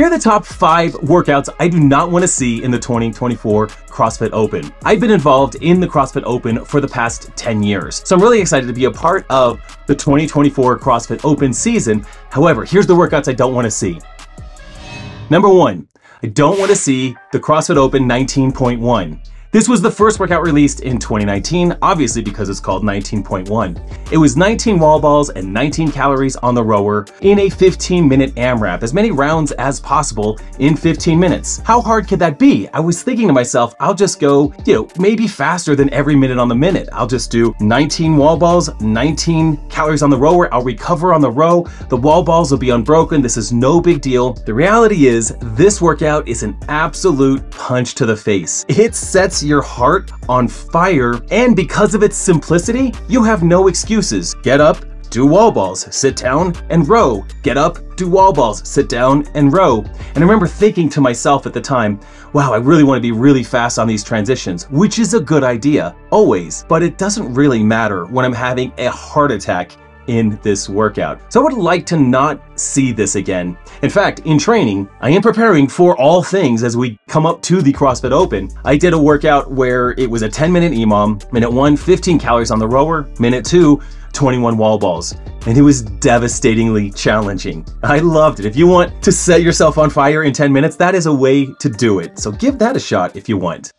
Here are the top 5 workouts I do not want to see in the 2024 CrossFit Open. I've been involved in the CrossFit Open for the past 10 years, so I'm really excited to be a part of the 2024 CrossFit Open season. However, here's the workouts I don't want to see. Number 1, I don't want to see the CrossFit Open 19.1. This was the first workout released in 2019, obviously because it's called 19.1. It was 19 wall balls and 19 calories on the rower in a 15-minute AMRAP, as many rounds as possible in 15 minutes. How hard could that be? I was thinking to myself, I'll just go, maybe faster than every minute on the minute. I'll just do 19 wall balls, 19 calories on the rower. I'll recover on the row. The wall balls will be unbroken. This is no big deal. The reality is, this workout is an absolute punch to the face. It sets your heart on fire, and because of its simplicity, you have no excuses. Get up, do wall balls, sit down and row. Get up, do wall balls, sit down and row. And I remember thinking to myself at the time, wow, I really want to be really fast on these transitions, which is a good idea, always, but it doesn't really matter when I'm having a heart attack in this workout. So I would like to not see this again. In fact, in training, I am preparing for all things as we come up to the CrossFit Open. I did a workout where it was a 10-minute EMOM, minute 1, 15 calories on the rower, minute 2, 21 wall balls, and it was devastatingly challenging. I loved it. If you want to set yourself on fire in 10 minutes, that is a way to do it. So give that a shot if you want.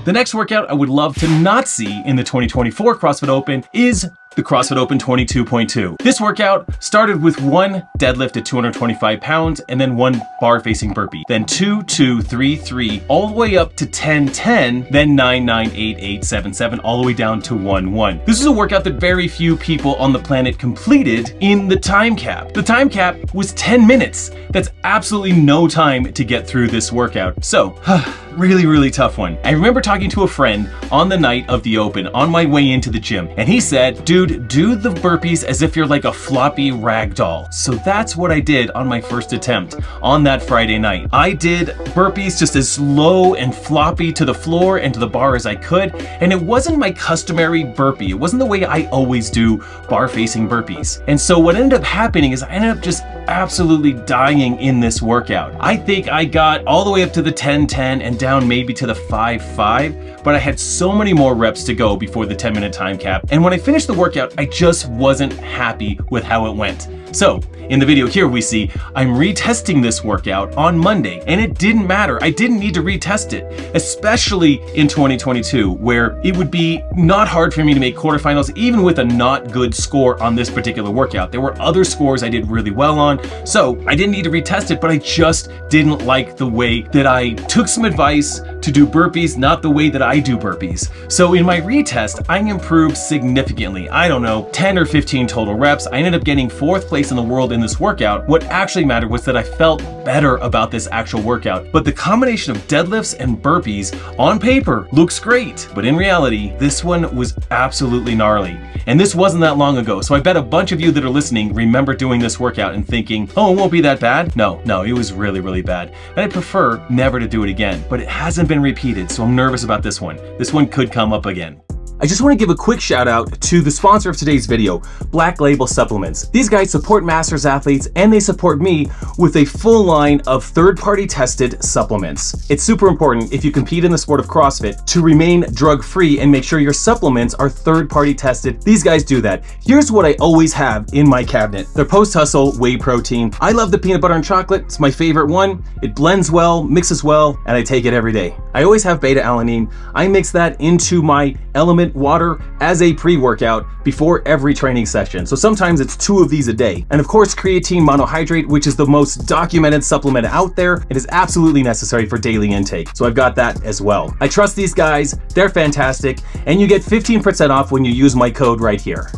The next workout I would love to not see in the 2024 CrossFit Open is the CrossFit Open 22.2. This workout started with 1 deadlift at 225 pounds and then 1 bar facing burpee, then 2, 2, 3, 3, all the way up to 10, 10, then 9, 9, 8, 8, 7, 7, all the way down to 1, 1. This is a workout that very few people on the planet completed in the time cap. The time cap was 10 minutes. That's absolutely no time to get through this workout. So, really tough one. I remember talking to a friend on the night of the Open on my way into the gym, and he said, dude, do the burpees as if you're like a floppy rag doll. So that's what I did on my first attempt on that Friday night. I did burpees just as low and floppy to the floor and to the bar as I could, and it wasn't my customary burpee. It wasn't the way I always do bar facing burpees. And so what ended up happening is I ended up just absolutely dying in this workout. I think I got all the way up to the 10, 10 and down maybe to the 5, 5, but I had so many more reps to go before the 10-minute time cap. And when I finished the workout, I just wasn't happy with how it went. So in the video here we see I'm retesting this workout on Monday, and it didn't matter. I didn't need to retest it, especially in 2022, where it would be not hard for me to make quarterfinals even with a not good score on this particular workout. There were other scores I did really well on, so I didn't need to retest it, but I just didn't like the way that I took some advice to do burpees, not the way that I do burpees. So in my retest, I improved significantly. I don't know, 10 or 15 total reps. I ended up getting 4th place in the world in this workout. What actually mattered was that I felt better about this actual workout. But the combination of deadlifts and burpees on paper looks great, but in reality, this one was absolutely gnarly. And this wasn't that long ago, so I bet a bunch of you that are listening remember doing this workout and thinking, oh, it won't be that bad. No, it was really bad. And I prefer never to do it again, but it hasn't been repeated, so I'm nervous about this one. This one could come up again. I just want to give a quick shout out to the sponsor of today's video, Black Label Supplements. These guys support Masters athletes, and they support me with a full line of third-party tested supplements. It's super important if you compete in the sport of CrossFit to remain drug-free and make sure your supplements are third-party tested. These guys do that. Here's what I always have in my cabinet. Their post-hustle whey protein. I love the peanut butter and chocolate. It's my favorite one. It blends well, mixes well, and I take it every day. I always have beta-alanine. I mix that into my Element water as a pre-workout before every training session. So sometimes it's 2 of these a day. And of course, creatine monohydrate, which is the most documented supplement out there. It is absolutely necessary for daily intake. So I've got that as well. I trust these guys. They're fantastic. And you get 15% off when you use my code right here.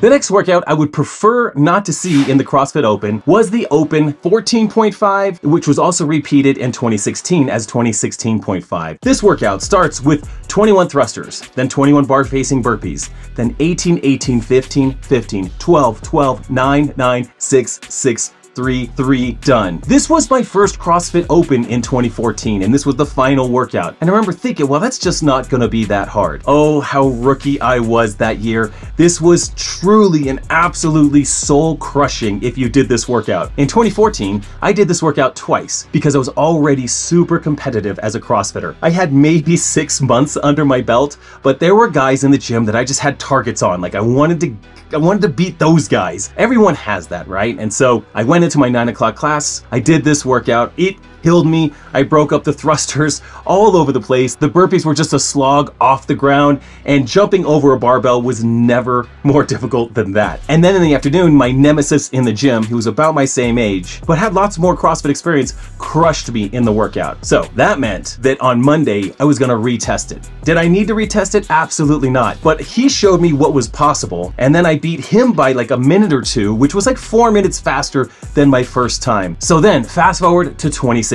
The next workout I would prefer not to see in the CrossFit Open was the Open 14.5, which was also repeated in 2016 as 2016.5. This workout starts with 21 thrusters, then 21 bar facing burpees, then 18, 18, 15, 15, 12, 12, 9, 9, 6, 6, 3, 3, done. This was my first CrossFit Open in 2014, and this was the final workout. And I remember thinking, well, that's just not gonna be that hard. Oh, how rookie I was that year. This was truly and absolutely soul-crushing if you did this workout. In 2014, I did this workout twice because I was already super competitive as a CrossFitter. I had maybe 6 months under my belt, but there were guys in the gym that I just had targets on. Like I wanted to beat those guys. Everyone has that, right? And so I went into my 9 o'clock class. I did this workout. It killed me. I broke up the thrusters all over the place. The burpees were just a slog off the ground, and jumping over a barbell was never more difficult than that. And then in the afternoon, my nemesis in the gym, who was about my same age, but had lots more CrossFit experience, crushed me in the workout. So that meant that on Monday, I was gonna retest it. Did I need to retest it? Absolutely not. But he showed me what was possible, and then I beat him by like a minute or two, which was like 4 minutes faster than my first time. So then fast forward to 2016.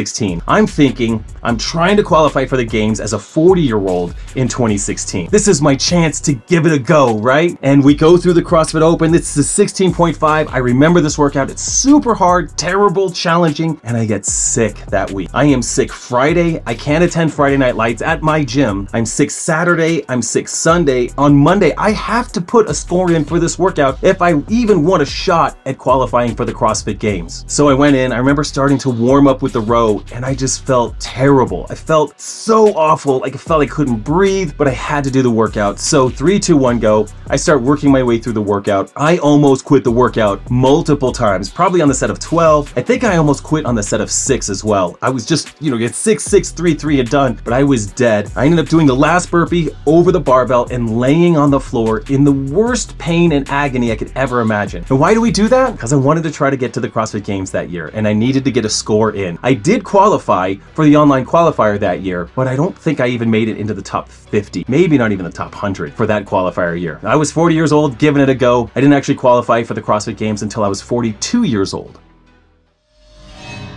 I'm thinking I'm trying to qualify for the games as a 40-year-old in 2016. This is my chance to give it a go, right? And we go through the CrossFit Open. It's the 16.5. I remember this workout. It's super hard, terrible, challenging, and I get sick that week. I am sick Friday. I can't attend Friday Night Lights at my gym. I'm sick Saturday. I'm sick Sunday. On Monday, I have to put a score in for this workout if I even want a shot at qualifying for the CrossFit Games. So I went in. I remember starting to warm up with the row, and I just felt terrible. I felt so awful. Like I felt I couldn't breathe, but I had to do the workout. So 3, 2, 1, go. I start working my way through the workout. I almost quit the workout multiple times, probably on the set of 12. I think I almost quit on the set of 6 as well. I was just, get 6, 6, 3, 3 and done, but I was dead. I ended up doing the last burpee over the barbell and laying on the floor in the worst pain and agony I could ever imagine. And why do we do that? Because I wanted to try to get to the CrossFit Games that year, and I needed to get a score in. I did qualify for the online qualifier that year, but I don't think I even made it into the top 50, maybe not even the top 100 for that qualifier year. I was 40 years old, giving it a go. I didn't actually qualify for the CrossFit Games until I was 42 years old.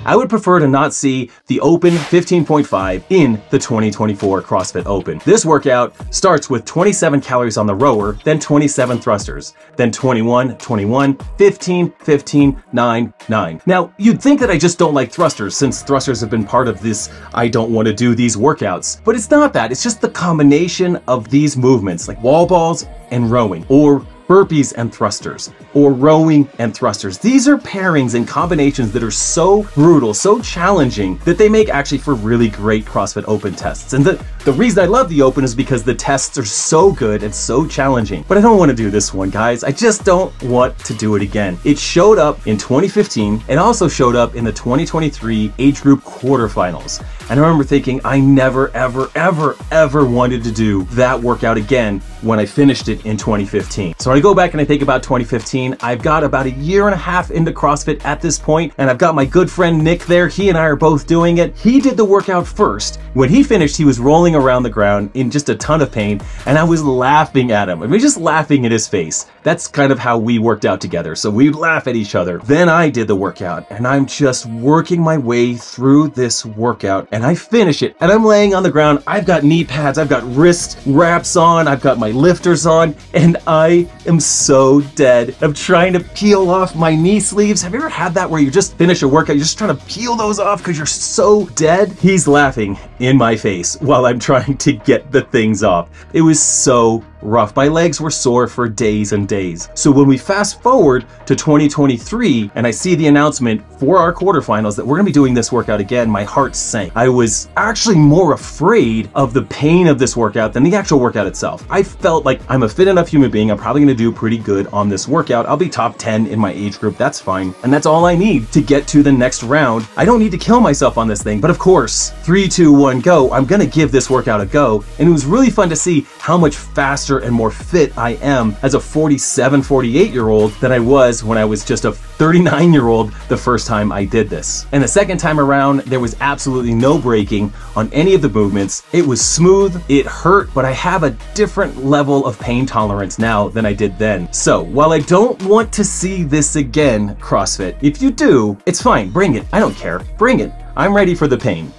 I would prefer to not see the Open 15.5 in the 2024 CrossFit Open. This workout starts with 27 calories on the rower, then 27 thrusters, then 21, 21, 15, 15, 9, 9. Now, you'd think that I just don't like thrusters since thrusters have been part of this I don't want to do these workouts, but it's not that. It's just the combination of these movements like wall balls and rowing, or burpees and thrusters, or rowing and thrusters. These are pairings and combinations that are so brutal, so challenging, that they make actually for really great CrossFit Open tests. And the reason I love the Open is because the tests are so good and so challenging. But I don't want to do this one, guys. I just don't want to do it again. It showed up in 2015 and also showed up in the 2023 age group quarterfinals. And I remember thinking I never, ever, ever, ever wanted to do that workout again when I finished it in 2015. So I go back and I think about 2015, I've got about a year and a half into CrossFit at this point, and I've got my good friend Nick there. He and I are both doing it. He did the workout first. When he finished, he was rolling around the ground in just a ton of pain, and I was laughing at him. I mean, just laughing at his face. That's kind of how we worked out together. So we'd laugh at each other. Then I did the workout, and I'm just working my way through this workout, and I finish it, and I'm laying on the ground. I've got knee pads, I've got wrist wraps on, I've got my lifters on, and I am so dead. I'm trying to peel off my knee sleeves. Have you ever had that where you just finish a workout, you're just trying to peel those off because you're so dead? He's laughing in my face while I'm trying to get the things off. It was so rough. My legs were sore for days and days. So when we fast forward to 2023 and I see the announcement for our quarterfinals that we're gonna be doing this workout again, my heart sank. I was actually more afraid of the pain of this workout than the actual workout itself. I felt like I'm a fit enough human being. I'm probably gonna do pretty good on this workout. I'll be top 10 in my age group. That's fine. And that's all I need to get to the next round. I don't need to kill myself on this thing, but of course, 3, 2, 1, go. I'm gonna give this workout a go. And it was really fun to see how much faster and more fit I am as a 47, 48-year-old than I was when I was just a 39-year-old the first time I did this. And the second time around, there was absolutely no braking on any of the movements. It was smooth, it hurt, but I have a different level of pain tolerance now than I did then. So while I don't want to see this again, CrossFit, if you do, it's fine, bring it. I don't care, bring it. I'm ready for the pain.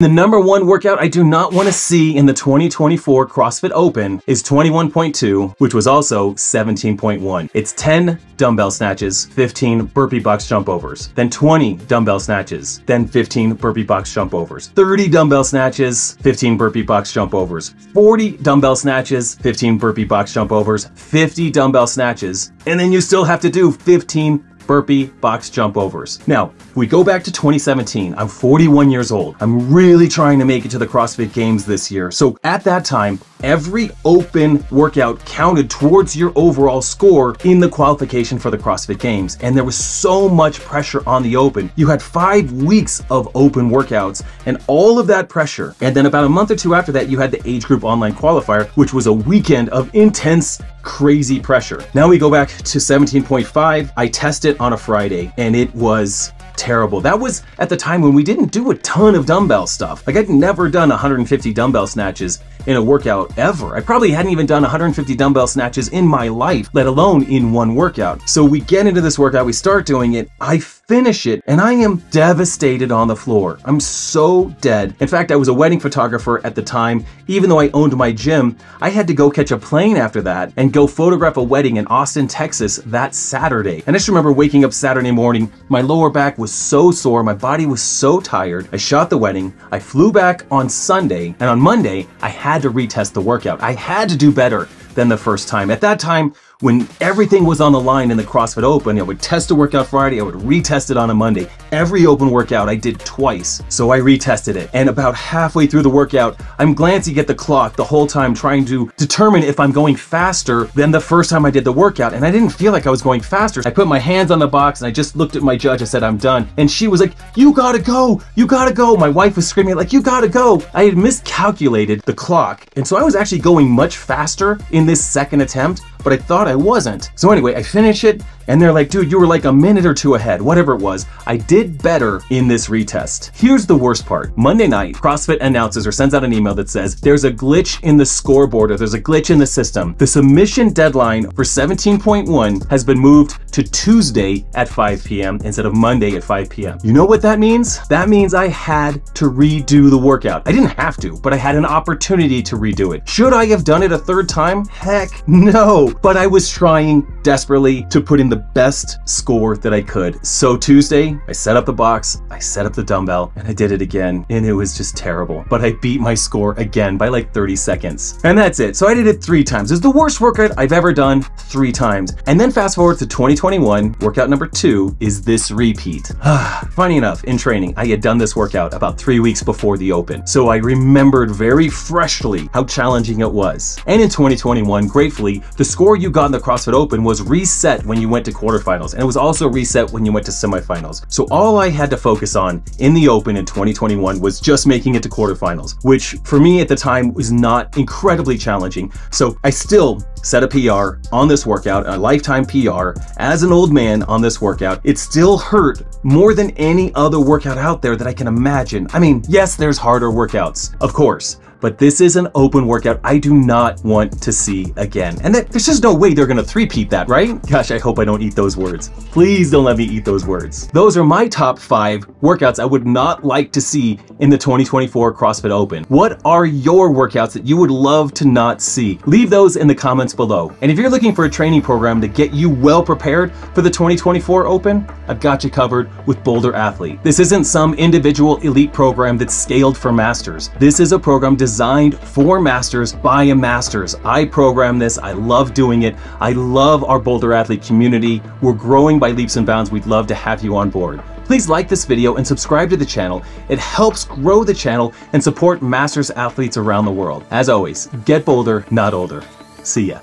The number one workout I do not want to see in the 2024 CrossFit Open is 21.2, which was also 17.1. It's 10 dumbbell snatches, 15 burpee box jump overs, then 20 dumbbell snatches, then 15 burpee box jump overs, 30 dumbbell snatches, 15 burpee box jump overs, 40 dumbbell snatches, 15 burpee box jump overs, 50 dumbbell snatches, and then you still have to do 15 burpee box jump overs. Now, if we go back to 2017, I'm 41 years old. I'm really trying to make it to the CrossFit Games this year. So at that time, every open workout counted towards your overall score in the qualification for the CrossFit Games. And there was so much pressure on the open. You had 5 weeks of open workouts and all of that pressure. And then about a month or two after that, you had the age group online qualifier, which was a weekend of intense, crazy pressure. Now we go back to 17.5. I tested on a Friday and it was terrible. That was at the time when we didn't do a ton of dumbbell stuff. Like I'd never done 150 dumbbell snatches in a workout ever. I probably hadn't even done 150 dumbbell snatches in my life, let alone in one workout. So we get into this workout, we start doing it, I finish it, and I am devastated on the floor. I'm so dead. In fact, I was a wedding photographer at the time. Even though I owned my gym, I had to go catch a plane after that and go photograph a wedding in Austin, Texas that Saturday. And I just remember waking up Saturday morning, my lower back was so sore, my body was so tired. I shot the wedding, I flew back on Sunday, and on Monday, I had to retest the workout. I had to do better than the first time. At that time, when everything was on the line in the CrossFit Open, I would test a workout Friday, I would retest it on a Monday. Every open workout I did twice, so I retested it. And about halfway through the workout, I'm glancing at the clock the whole time trying to determine if I'm going faster than the first time I did the workout, and I didn't feel like I was going faster. I put my hands on the box and I just looked at my judge, I said, I'm done. And she was like, you gotta go, you gotta go. My wife was screaming like, you gotta go. I had miscalculated the clock, and so I was actually going much faster in this second attempt, but I thought I wasn't. So anyway, I finish it, and they're like, dude, you were like a minute or two ahead, whatever it was. I did better in this retest. Here's the worst part. Monday night, CrossFit announces or sends out an email that says, there's a glitch in the scoreboard, or there's a glitch in the system. The submission deadline for 17.1 has been moved to Tuesday at 5 p.m. instead of Monday at 5 p.m. You know what that means? That means I had to redo the workout. I didn't have to, but I had an opportunity to redo it. Should I have done it a third time? Heck no. But I was trying desperately to put in the best score that I could. So Tuesday, I set up the box, I set up the dumbbell, and I did it again, and it was just terrible. But I beat my score again by like 30 seconds. And that's it. So I did it 3 times. It's the worst workout I've ever done 3 times. And then fast forward to 2021, workout number 2 is this repeat. Funny enough, in training, I had done this workout about 3 weeks before the Open. So I remembered very freshly how challenging it was. And in 2021, gratefully, the score you got in the CrossFit Open was reset when you went to quarterfinals, and it was also reset when you went to semifinals. So all I had to focus on in the Open in 2021 was just making it to quarterfinals, which for me at the time was not incredibly challenging. So I still set a PR on this workout, a lifetime PR, as an old man on this workout. It still hurt more than any other workout out there that I can imagine. I mean, yes, there's harder workouts, of course, but this is an open workout I do not want to see again. And there's just no way they're gonna three-peat that, right? Gosh, I hope I don't eat those words. Please don't let me eat those words. Those are my top 5 workouts I would not like to see in the 2024 CrossFit Open. What are your workouts that you would love to not see? Leave those in the comments below. And if you're looking for a training program to get you well prepared for the 2024 Open, I've got you covered with Boulder Athlete. This isn't some individual elite program that's scaled for masters. This is a program designed for masters by a masters. I program this. I love doing it. I love our Boulder Athlete community. We're growing by leaps and bounds. We'd love to have you on board. Please like this video and subscribe to the channel. It helps grow the channel and support masters athletes around the world. As always, get bolder, not older. See ya.